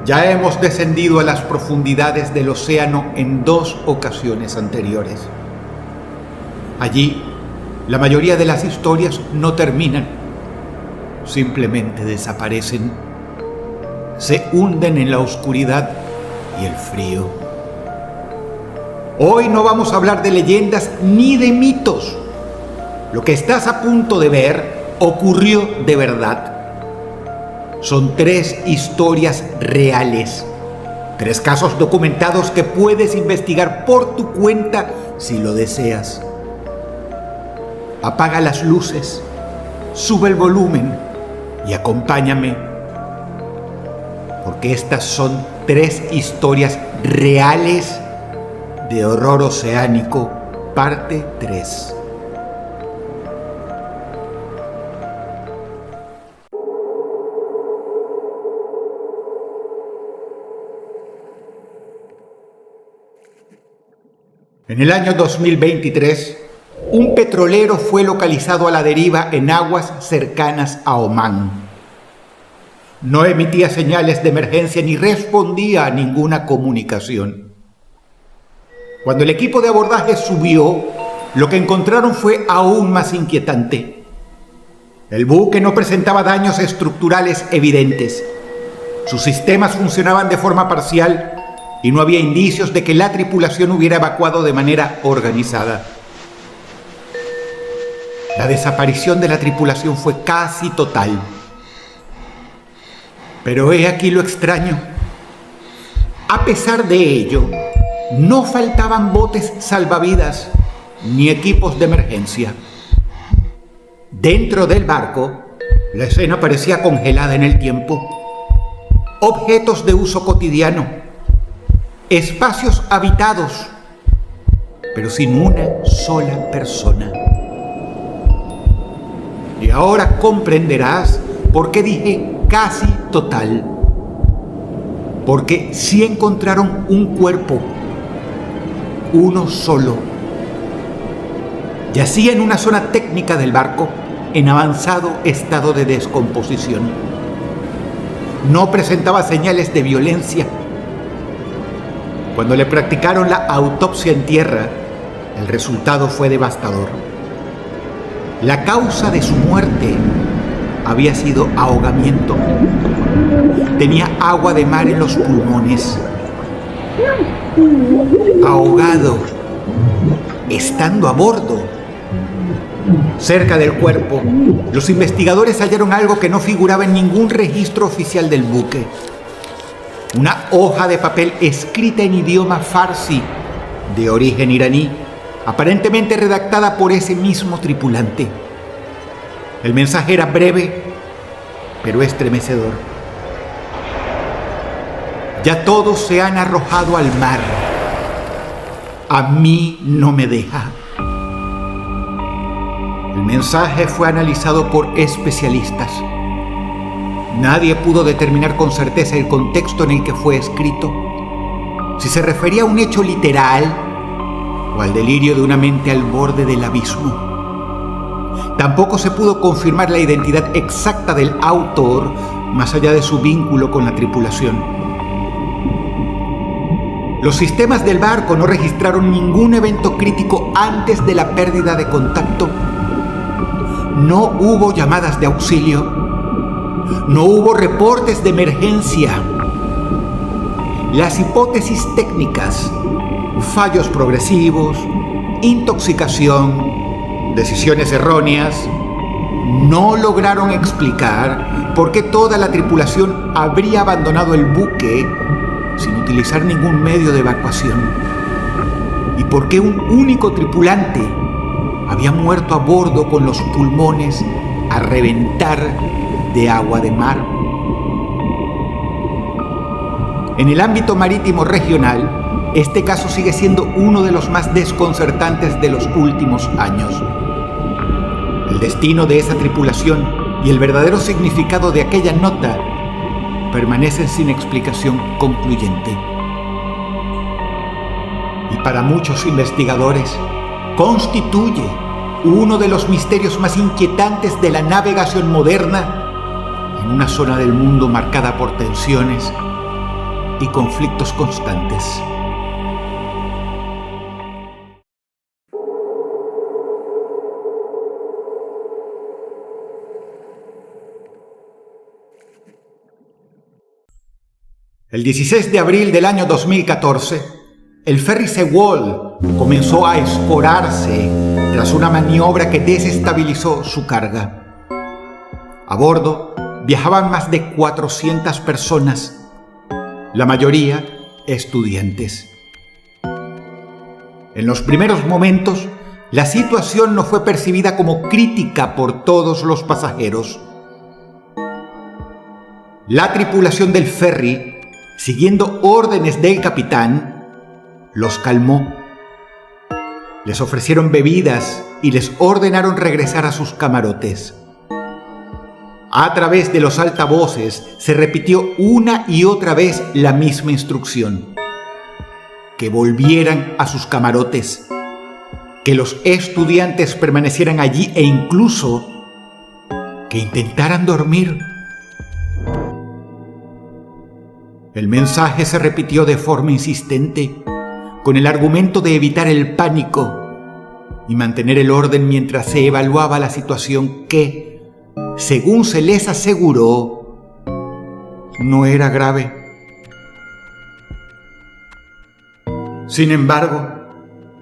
Ya hemos descendido a las profundidades del océano en 2 ocasiones anteriores. Allí, la mayoría de las historias no terminan, simplemente desaparecen, se hunden en la oscuridad y el frío. Hoy no vamos a hablar de leyendas ni de mitos. Lo que estás a punto de ver ocurrió de verdad. Son 3 historias reales, 3 casos documentados que puedes investigar por tu cuenta si lo deseas. Apaga las luces, sube el volumen y acompáñame, porque estas son 3 historias reales de horror oceánico, parte 3. En el año 2023, un petrolero fue localizado a la deriva en aguas cercanas a Omán. No emitía señales de emergencia ni respondía a ninguna comunicación. Cuando el equipo de abordaje subió, lo que encontraron fue aún más inquietante. El buque no presentaba daños estructurales evidentes. Sus sistemas funcionaban de forma parcial y no había indicios de que la tripulación hubiera evacuado de manera organizada. La desaparición de la tripulación fue casi total. Pero he aquí lo extraño. A pesar de ello, no faltaban botes salvavidas ni equipos de emergencia. Dentro del barco, la escena parecía congelada en el tiempo. Objetos de uso cotidiano, espacios habitados, pero sin una sola persona. Y ahora comprenderás por qué dije casi total. Porque sí encontraron un cuerpo, uno solo. Yacía en una zona técnica del barco, en avanzado estado de descomposición. No presentaba señales de violencia. Cuando le practicaron la autopsia en tierra, el resultado fue devastador. La causa de su muerte había sido ahogamiento. Tenía agua de mar en los pulmones. Ahogado, estando a bordo. Cerca del cuerpo, los investigadores hallaron algo que no figuraba en ningún registro oficial del buque. Una hoja de papel escrita en idioma farsi, de origen iraní, aparentemente redactada por ese mismo tripulante. El mensaje era breve, pero estremecedor. Ya todos se han arrojado al mar. A mí no me deja. El mensaje fue analizado por especialistas. Nadie pudo determinar con certeza el contexto en el que fue escrito, si se refería a un hecho literal o al delirio de una mente al borde del abismo. Tampoco se pudo confirmar la identidad exacta del autor, más allá de su vínculo con la tripulación. Los sistemas del barco no registraron ningún evento crítico antes de la pérdida de contacto. No hubo llamadas de auxilio. No hubo reportes de emergencia. Las hipótesis técnicas, fallos progresivos, intoxicación, decisiones erróneas, no lograron explicar por qué toda la tripulación habría abandonado el buque sin utilizar ningún medio de evacuación y por qué un único tripulante había muerto a bordo con los pulmones a reventar de agua de mar. En el ámbito marítimo regional, este caso sigue siendo uno de los más desconcertantes de los últimos años. El destino de esa tripulación y el verdadero significado de aquella nota permanecen sin explicación concluyente. Y para muchos investigadores, constituye uno de los misterios más inquietantes de la navegación moderna en una zona del mundo marcada por tensiones, y conflictos constantes. El 16 de abril del año 2014, el ferry Sewol comenzó a escorarse tras una maniobra que desestabilizó su carga. A bordo viajaban más de 400 personas, la mayoría estudiantes. En los primeros momentos, la situación no fue percibida como crítica por todos los pasajeros. La tripulación del ferry, siguiendo órdenes del capitán, los calmó. Les ofrecieron bebidas y les ordenaron regresar a sus camarotes. A través de los altavoces se repitió una y otra vez la misma instrucción: que volvieran a sus camarotes, que los estudiantes permanecieran allí e incluso que intentaran dormir. El mensaje se repitió de forma insistente, con el argumento de evitar el pánico y mantener el orden mientras se evaluaba la situación que, según se les aseguró, no era grave. Sin embargo,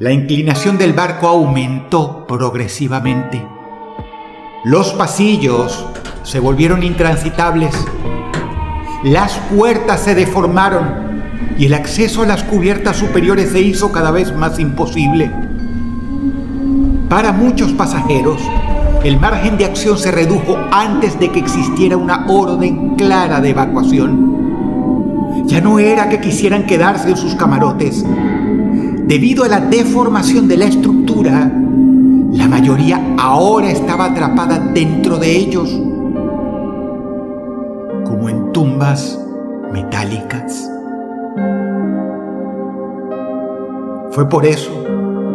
la inclinación del barco aumentó progresivamente. Los pasillos se volvieron intransitables. Las puertas se deformaron y el acceso a las cubiertas superiores se hizo cada vez más imposible. Para muchos pasajeros, el margen de acción se redujo antes de que existiera una orden clara de evacuación. Ya no era que quisieran quedarse en sus camarotes. Debido a la deformación de la estructura, la mayoría ahora estaba atrapada dentro de ellos, como en tumbas metálicas. Fue por eso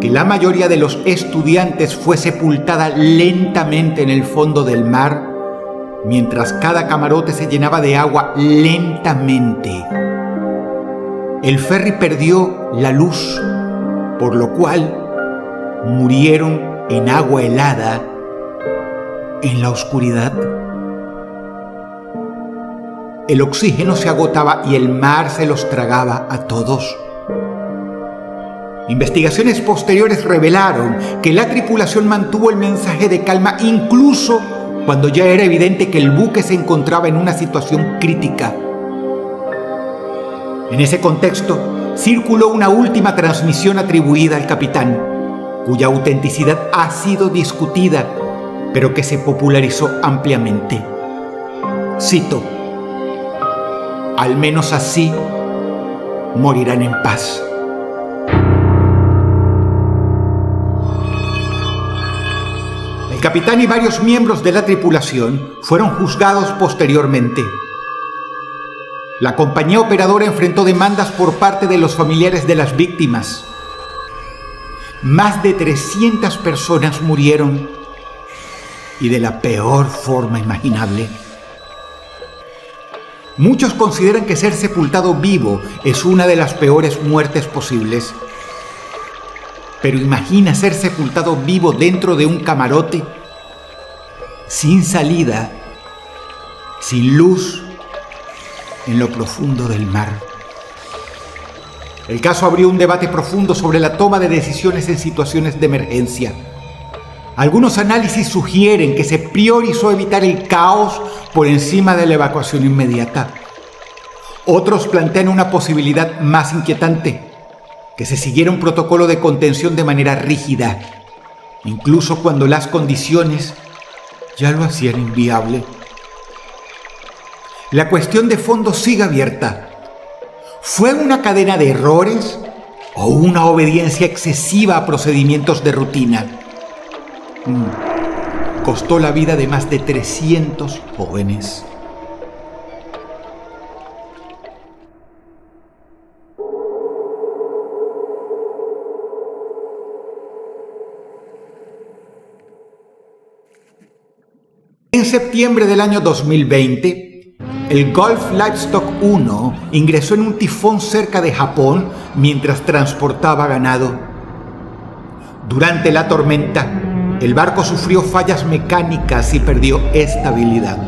que la mayoría de los estudiantes fue sepultada lentamente en el fondo del mar, mientras cada camarote se llenaba de agua lentamente. El ferry perdió la luz, por lo cual murieron en agua helada en la oscuridad. El oxígeno se agotaba y el mar se los tragaba a todos. Investigaciones posteriores revelaron que la tripulación mantuvo el mensaje de calma incluso cuando ya era evidente que el buque se encontraba en una situación crítica. En ese contexto, circuló una última transmisión atribuida al capitán, cuya autenticidad ha sido discutida, pero que se popularizó ampliamente. Cito: "Al menos así morirán en paz". El capitán y varios miembros de la tripulación fueron juzgados posteriormente. La compañía operadora enfrentó demandas por parte de los familiares de las víctimas. Más de 300 personas murieron, y de la peor forma imaginable. Muchos consideran que ser sepultado vivo es una de las peores muertes posibles. Pero imagina ser sepultado vivo dentro de un camarote, sin salida, sin luz, en lo profundo del mar. El caso abrió un debate profundo sobre la toma de decisiones en situaciones de emergencia. Algunos análisis sugieren que se priorizó evitar el caos por encima de la evacuación inmediata. Otros plantean una posibilidad más inquietante: que se siguiera un protocolo de contención de manera rígida, incluso cuando las condiciones ya lo hacían inviable. La cuestión de fondo sigue abierta. ¿Fue una cadena de errores o una obediencia excesiva a procedimientos de rutina? Costó la vida de más de 300 jóvenes. En septiembre del año 2020, El Gulf Livestock 1 ingresó en un tifón cerca de Japón mientras transportaba ganado. Durante la tormenta, el barco sufrió fallas mecánicas y perdió estabilidad.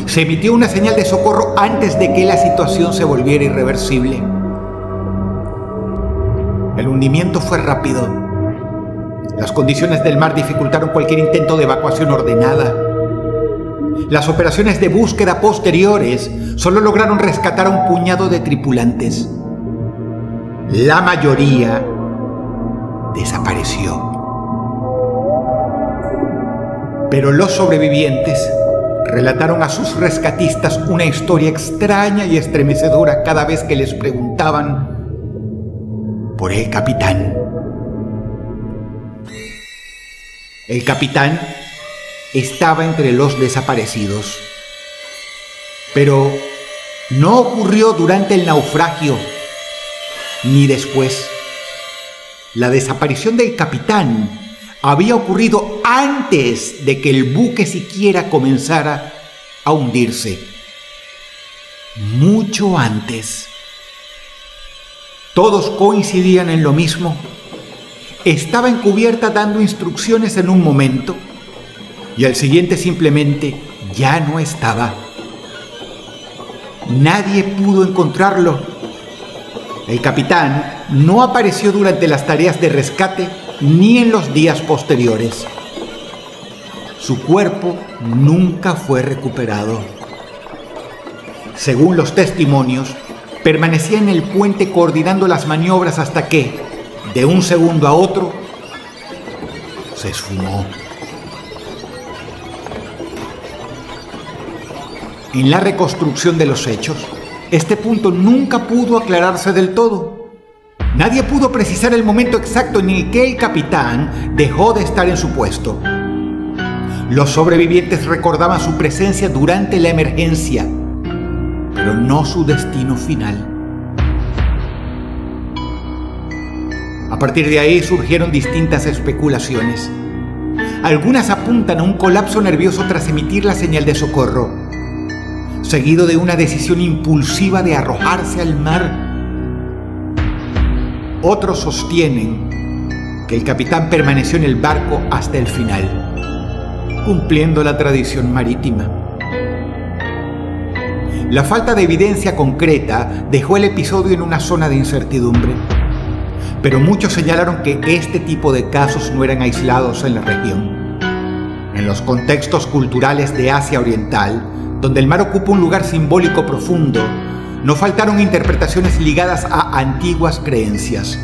Se emitió una señal de socorro antes de que la situación se volviera irreversible. El hundimiento fue rápido. Las condiciones del mar dificultaron cualquier intento de evacuación ordenada. Las operaciones de búsqueda posteriores solo lograron rescatar a un puñado de tripulantes. La mayoría desapareció. Pero los sobrevivientes relataron a sus rescatistas una historia extraña y estremecedora cada vez que les preguntaban por el capitán. El capitán estaba entre los desaparecidos, pero no ocurrió durante el naufragio ni después. La desaparición del capitán había ocurrido antes de que el buque siquiera comenzara a hundirse. Mucho antes. Todos coincidían en lo mismo. Estaba en cubierta dando instrucciones en un momento y al siguiente simplemente ya no estaba. Nadie pudo encontrarlo. El capitán no apareció durante las tareas de rescate ni en los días posteriores. Su cuerpo nunca fue recuperado. Según los testimonios, permanecía en el puente coordinando las maniobras hasta que, de un segundo a otro, se esfumó. En la reconstrucción de los hechos, este punto nunca pudo aclararse del todo. Nadie pudo precisar el momento exacto en el que el capitán dejó de estar en su puesto. Los sobrevivientes recordaban su presencia durante la emergencia, pero no su destino final. A partir de ahí surgieron distintas especulaciones. Algunas apuntan a un colapso nervioso tras emitir la señal de socorro, seguido de una decisión impulsiva de arrojarse al mar. Otros sostienen que el capitán permaneció en el barco hasta el final, cumpliendo la tradición marítima. La falta de evidencia concreta dejó el episodio en una zona de incertidumbre, pero muchos señalaron que este tipo de casos no eran aislados en la región. En los contextos culturales de Asia Oriental, donde el mar ocupa un lugar simbólico profundo, no faltaron interpretaciones ligadas a antiguas creencias.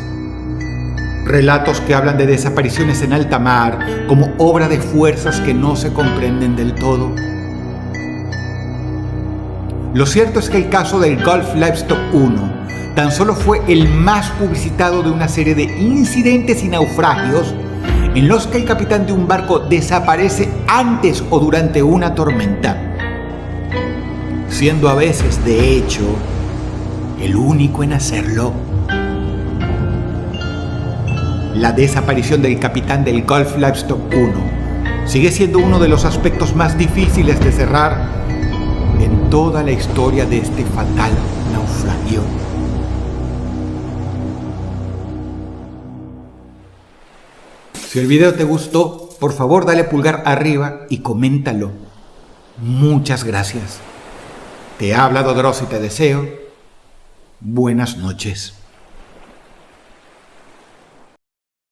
Relatos que hablan de desapariciones en alta mar como obra de fuerzas que no se comprenden del todo. Lo cierto es que el caso del Gulf Livestock 1 tan solo fue el más publicitado de una serie de incidentes y naufragios en los que el capitán de un barco desaparece antes o durante una tormenta, siendo a veces, de hecho, el único en hacerlo. La desaparición del capitán del Gulf Livestock 1 sigue siendo uno de los aspectos más difíciles de cerrar en toda la historia de este fatal naufragio. Si el video te gustó, por favor dale pulgar arriba y coméntalo. Muchas gracias. Te ha hablado Dross y te deseo buenas noches.